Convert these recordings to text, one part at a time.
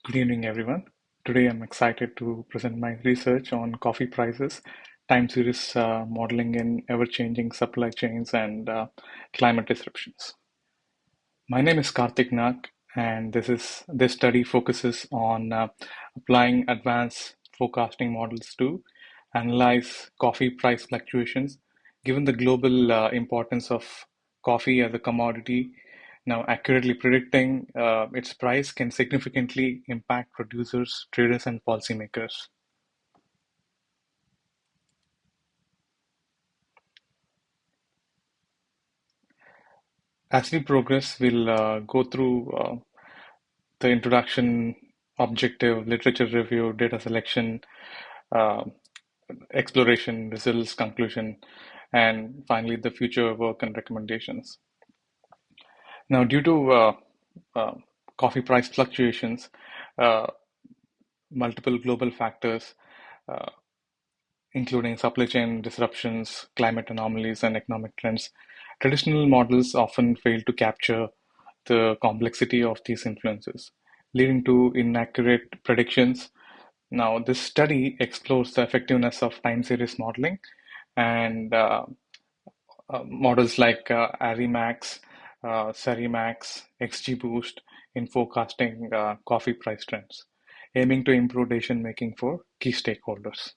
Good evening, everyone. Today I'm excited to present my research on coffee prices, time series modeling in ever-changing supply chains and climate disruptions. My name is Karthiknag, and this study focuses on applying advanced forecasting models to analyze coffee price fluctuations, given the global importance of coffee as a commodity. Now, accurately predicting its price can significantly impact producers, traders, and policymakers. As we progress, we'll go through the introduction, objective, literature review, data selection, uh, exploration, results, conclusion, and finally the future work and recommendations. Now, due to uh, coffee price fluctuations, uh, multiple global factors, uh, including supply chain disruptions, climate anomalies, and economic trends, traditional models often fail to capture the complexity of these influences, leading to inaccurate predictions. Now, this study explores the effectiveness of time series modeling and models like Arimax, Serimax, XGBoost in forecasting coffee price trends, aiming to improve decision making for key stakeholders.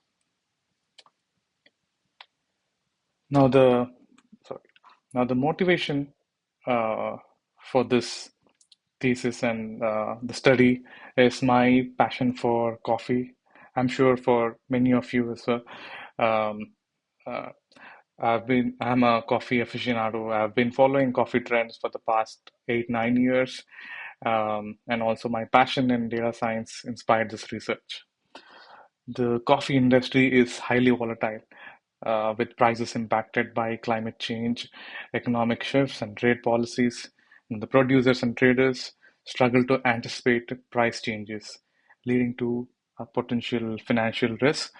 Now the sorry. Now the motivation uh, for this thesis and the study is my passion for coffee. I'm sure for many of you as well. Um, uh, I'm a coffee aficionado. I've been following coffee trends for the past 8, 9 years, and also my passion in data science inspired this research. The coffee industry is highly volatile, with prices impacted by climate change, economic shifts, and trade policies. And the producers and traders struggle to anticipate price changes, leading to a potential financial risk.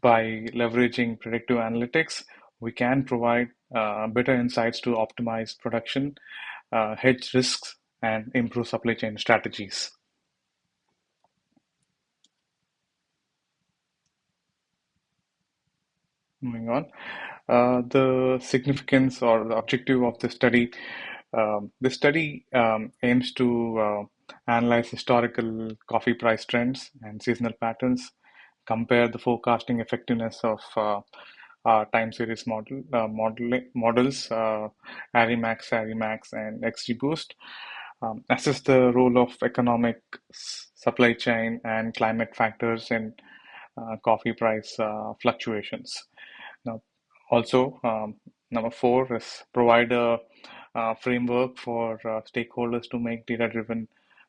By leveraging predictive analytics, we can provide better insights to optimize production, hedge risks, and improve supply chain strategies. Moving on, the significance or the objective of the study. The study aims to analyze historical coffee price trends and seasonal patterns, compare the forecasting effectiveness of time series models, Arimax, and XGBoost, assess the role of economic, supply chain, and climate factors in coffee price fluctuations. Now, also, number four is provide a, framework for stakeholders to make data-driven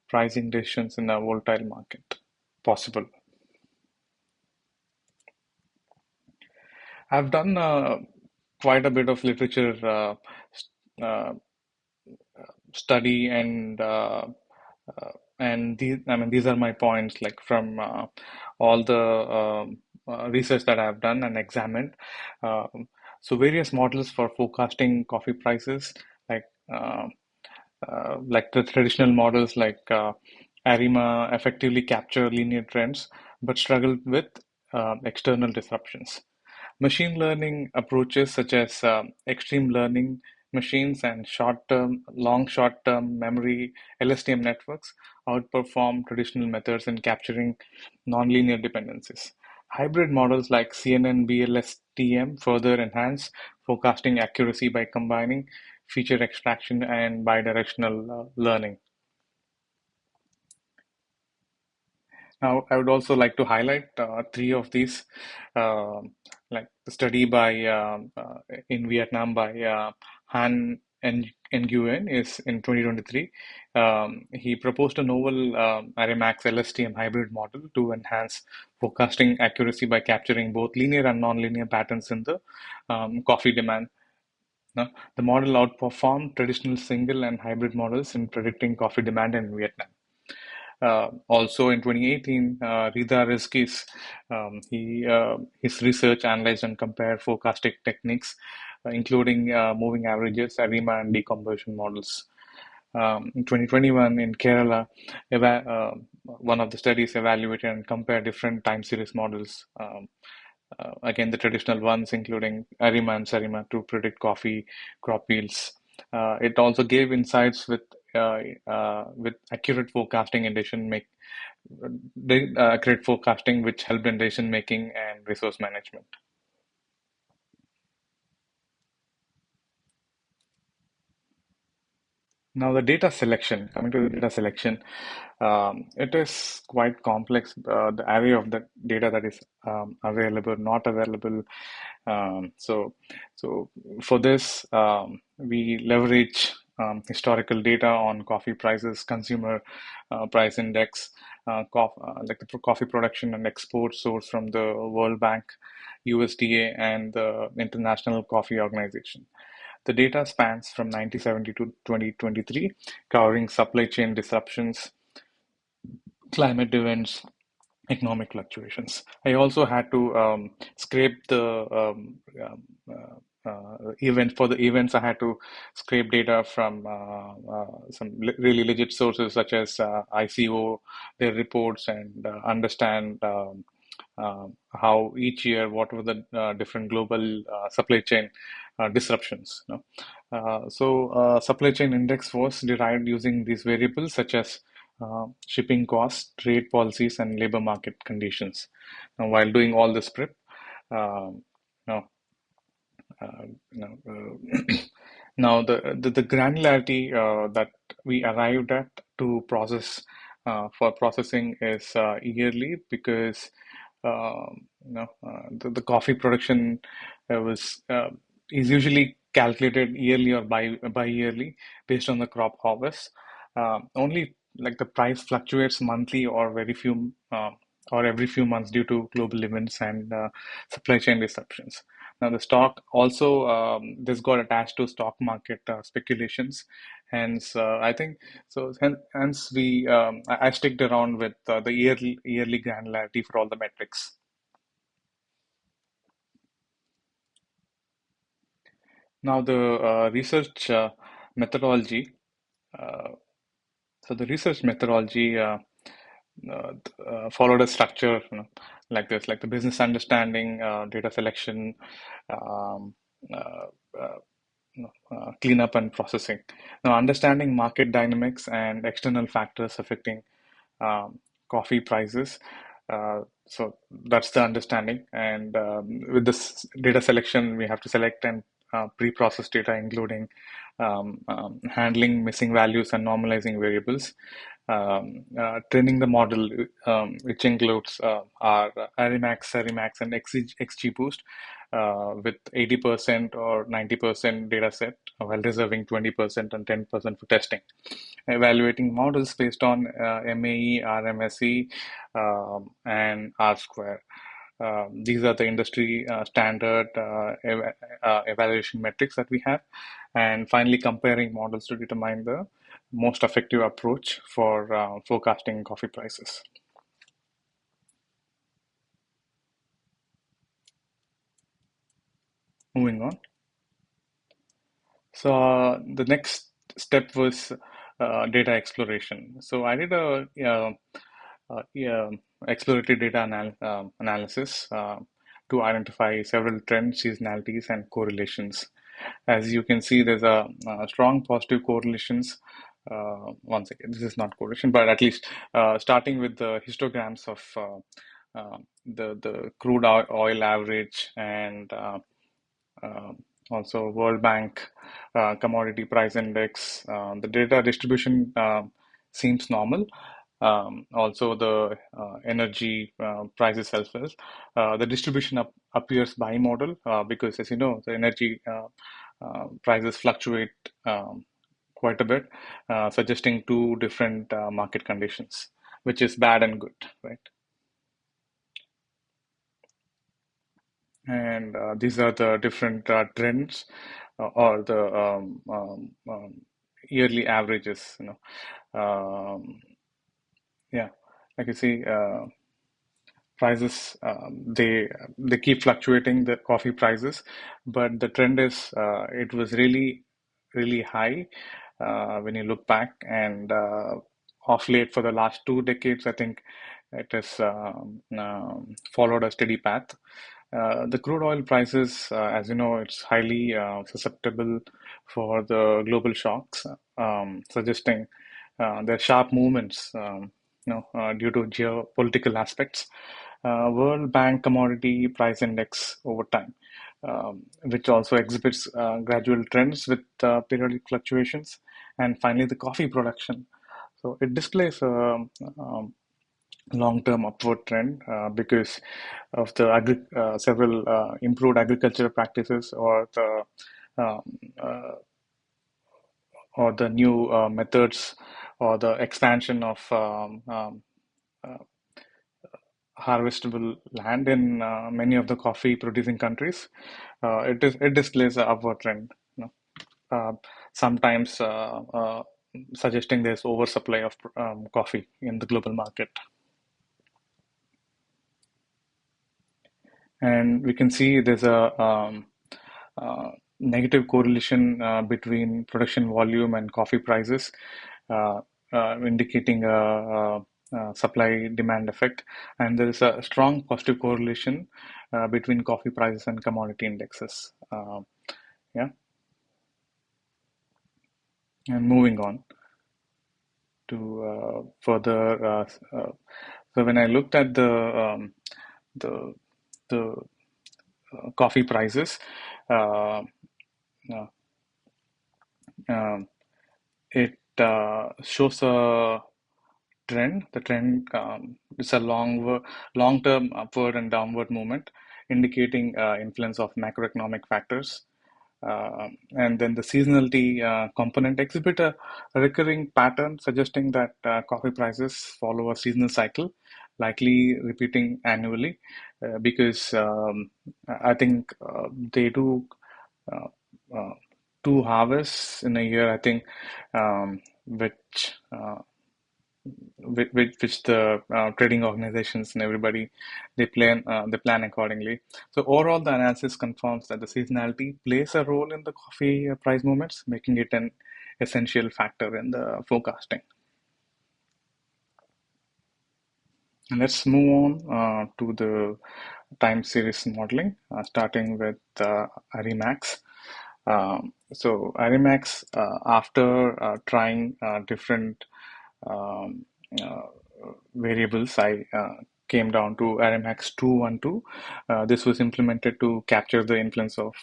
pricing decisions in a volatile market possible. I've done quite a bit of literature uh, study and these are my points like from all the research that I've done and examined. So various models for forecasting coffee prices, like uh, like the traditional models like Arima effectively capture linear trends but struggle with external disruptions. Machine learning approaches such as extreme learning machines and long short-term memory LSTM networks outperform traditional methods in capturing nonlinear dependencies. Hybrid models like CNN BLSTM further enhance forecasting accuracy by combining feature extraction and bidirectional learning. Now, I would also like to highlight three of these, um like the study by in Vietnam by Han Nguyen is in 2023. He proposed a novel Arimax LSTM hybrid model to enhance forecasting accuracy by capturing both linear and nonlinear patterns in the coffee demand. Now, the model outperformed traditional single and hybrid models in predicting coffee demand in Vietnam. Also in 2018, Rida Rizki's his research analyzed and compared forecasting techniques, including moving averages, ARIMA, and decomposition models. In 2021 in Kerala, one of the studies evaluated and compared different time series models. Again, the traditional ones, including Arima and Sarima, to predict coffee crop yields. It also gave insights with accurate forecasting and accurate forecasting, which helped in decision making and resource management. Now, the data selection, coming to the data selection, it is quite complex. The array of the data that is available, not available. Um, so, so for this, we leverage historical data on coffee prices, consumer price index, like the coffee production and export source from the World Bank, USDA, and the International Coffee Organization. The data spans from 1970 to 2023, covering supply chain disruptions, climate events, economic fluctuations. I also had to scrape the event for the events. I had to scrape data from some really legit sources such as ICO, their reports, and understand how each year what were the different global supply chain disruptions. Supply chain index was derived using these variables such as shipping costs, trade policies, and labor market conditions. Now, while doing all this prep, um, now, now the granularity that we arrived at to process for processing is yearly because the coffee production was is usually calculated yearly or by yearly based on the crop harvest. Only like the price fluctuates monthly or very few or every few months due to global events and supply chain disruptions. Now, the stock also this got attached to stock market speculations. Hence, I think so. Hence, I sticked around with the yearly granularity for all the metrics. Now, the research methodology. Uh, so, the research methodology followed a structure, like this, like the business understanding, data selection, um, uh, uh, cleanup and processing. Now, understanding market dynamics and external factors affecting um, coffee prices. So that's the understanding. And with this data selection, we have to select and pre-process data, including handling missing values and normalizing variables. Training the model, which includes our Arimax, Sarimax, and XGBoost, with 80% or 90% data set, while reserving 20% and 10% for testing. Evaluating models based on MAE, RMSE, and R square. These are the industry standard evaluation metrics that we have. And finally, comparing models to determine the most effective approach for forecasting coffee prices. Moving on. So the next step was data exploration. So I did yeah, exploratory data analysis to identify several trends, seasonalities, and correlations. As you can see, there's a strong positive correlations. Once again, this is not correlation, but at least starting with the histograms of the crude oil average and uh, also World Bank commodity price index. The data distribution seems normal. Also, the energy prices as well. The distribution appears bimodal because, as you know, the energy prices fluctuate quite a bit, suggesting two different market conditions, which is bad and good, right? And these are the different trends or the yearly averages, yeah, like you see, prices they keep fluctuating, the coffee prices, but the trend is it was really high when you look back. And off late for the last 2 decades, I think it has followed a steady path. The crude oil prices, as you know, it's highly susceptible for the global shocks, suggesting their sharp movements, due to geopolitical aspects. World Bank Commodity Price Index over time, which also exhibits gradual trends with periodic fluctuations. And finally, the coffee production. So it displays a long-term upward trend because of the several improved agricultural practices, um, uh, or the new methods, or the expansion of harvestable land in many of the coffee producing countries. It displays an upward trend, you know, uh, sometimes suggesting there's oversupply of coffee in the global market. And we can see there's a negative correlation between production volume and coffee prices, uh, indicating a supply demand effect. And there is a strong positive correlation between coffee prices and commodity indexes. Yeah, and moving on to further. So when I looked at the the coffee prices, uh, uh, um, it shows a trend. The trend is a long-term upward and downward movement, indicating influence of macroeconomic factors. And then the seasonality component exhibit a recurring pattern, suggesting that coffee prices follow a seasonal cycle, likely repeating annually, because I think they do uh, uh, two harvests in a year, I think, which which the trading organizations and everybody they plan accordingly. So overall, the analysis confirms that the seasonality plays a role in the coffee price movements, making it an essential factor in the forecasting. And let's move on to the time series modeling, starting with Arimax. Arimax, after trying different um, uh, variables, I came down to Arimax 212. This was implemented to capture the influence of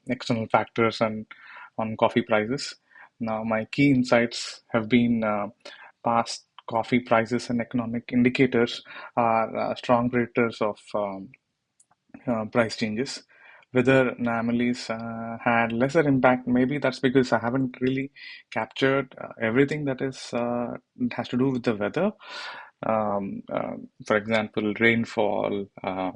external factors and on coffee prices. Now, my key insights have been past coffee prices and economic indicators are strong predictors of price changes. Whether anomalies had lesser impact, maybe that's because I haven't really captured everything that is has to do with the weather. For example, rainfall. Uh,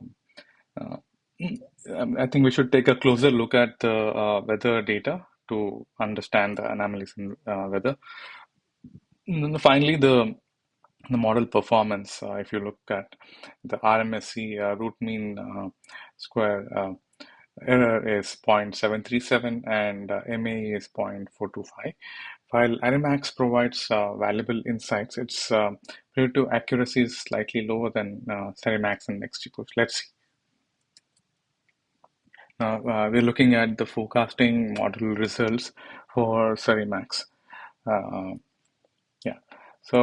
I think we should take a closer look at the weather data to understand the anomalies in weather. And then finally, the model performance. If you look at the RMSE root mean square error is 0.737 and MAE is 0.425. While Arimax provides valuable insights, its predictive accuracy is slightly lower than Cerimax and XGBoost. Let's see. Now we're looking at the forecasting model results for Cerimax. Uh, Yeah. So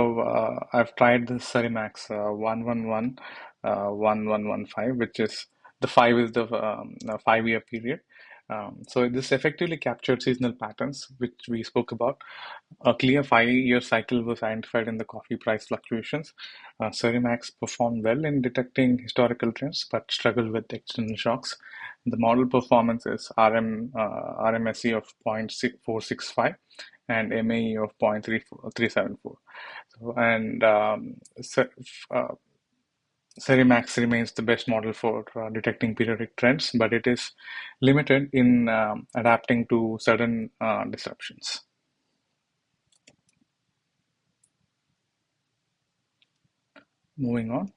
I've tried the Cerimax 111, 1115, which is the 5-year period. So this effectively captured seasonal patterns, which we spoke about. A clear 5-year cycle was identified in the coffee price fluctuations. Cerimax performed well in detecting historical trends, but struggled with external shocks. The model performance is RMSE of 0.465 and MAE of 0.374. So, and Cerimax remains the best model for detecting periodic trends, but it is limited in adapting to sudden disruptions. Moving on,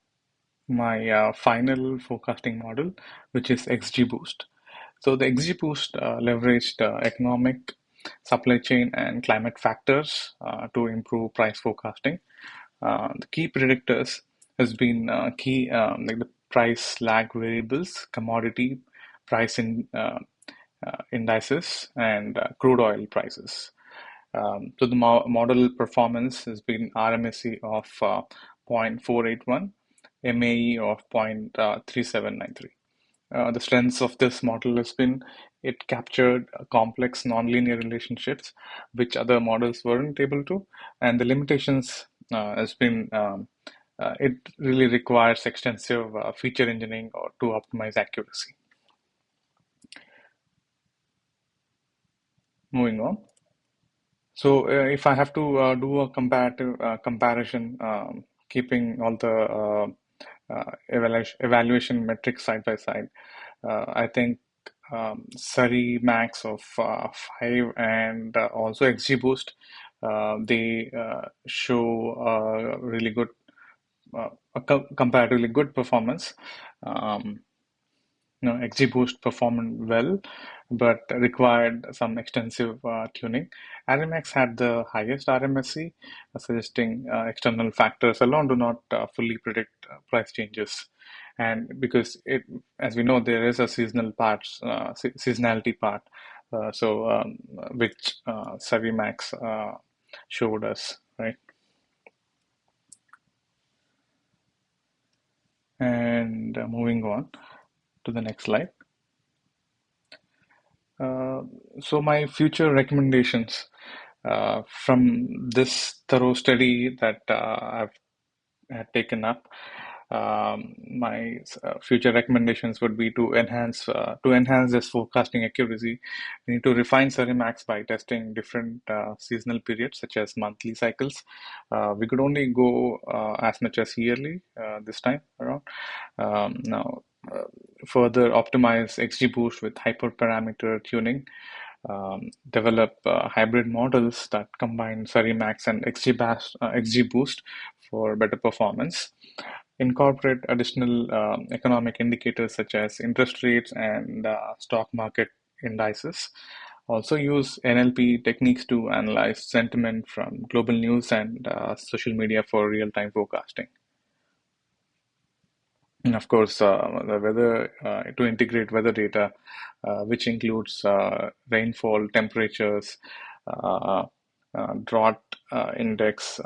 my final forecasting model, which is XGBoost. So the XGBoost leveraged economic supply chain and climate factors to improve price forecasting. The key predictors has been key like the price lag variables, commodity price indices, and crude oil prices. So the model performance has been RMSE of 0.481, MAE of 0.3793. The strengths of this model has been it captured complex nonlinear relationships which other models weren't able to, and the limitations has been it really requires extensive feature engineering or to optimize accuracy. Moving on. So if I have to do a comparative comparison, keeping all the evaluation metrics side by side, I think Surrey Max of 5 and also XGBoost, they show really good, a comparatively good performance. Um, XGBoost performed well, but required some extensive tuning. RMX had the highest RMSE, suggesting external factors alone do not fully predict price changes. And because as we know, there is a seasonality part, which Savimax showed us, right? And moving on to the next slide. Uh, so my future recommendations from this thorough study that I've had taken up, my future recommendations would be to enhance this forecasting accuracy. We need to refine Cerimax by testing different seasonal periods, such as monthly cycles. We could only go as much as yearly this time around. Now, uh, further optimize XGBoost with hyperparameter tuning, develop hybrid models that combine Cerimax and XGBoost for better performance, incorporate additional economic indicators such as interest rates and stock market indices. Also use NLP techniques to analyze sentiment from global news and social media for real-time forecasting. And of course, the weather to integrate weather data, which includes rainfall, temperatures, uh, drought index,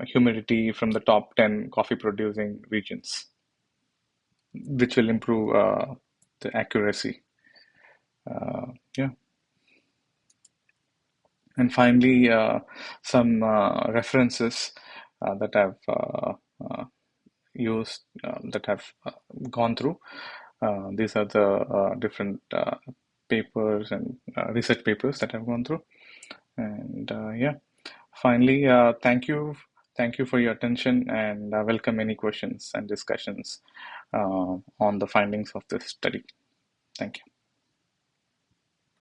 humidity from the top 10 coffee producing regions, which will improve the accuracy. Yeah. And finally, some references that I've used, that have gone through. These are the different papers and research papers that I've gone through. And yeah, finally, thank you for your attention, and welcome any questions and discussions on the findings of this study. Thank you.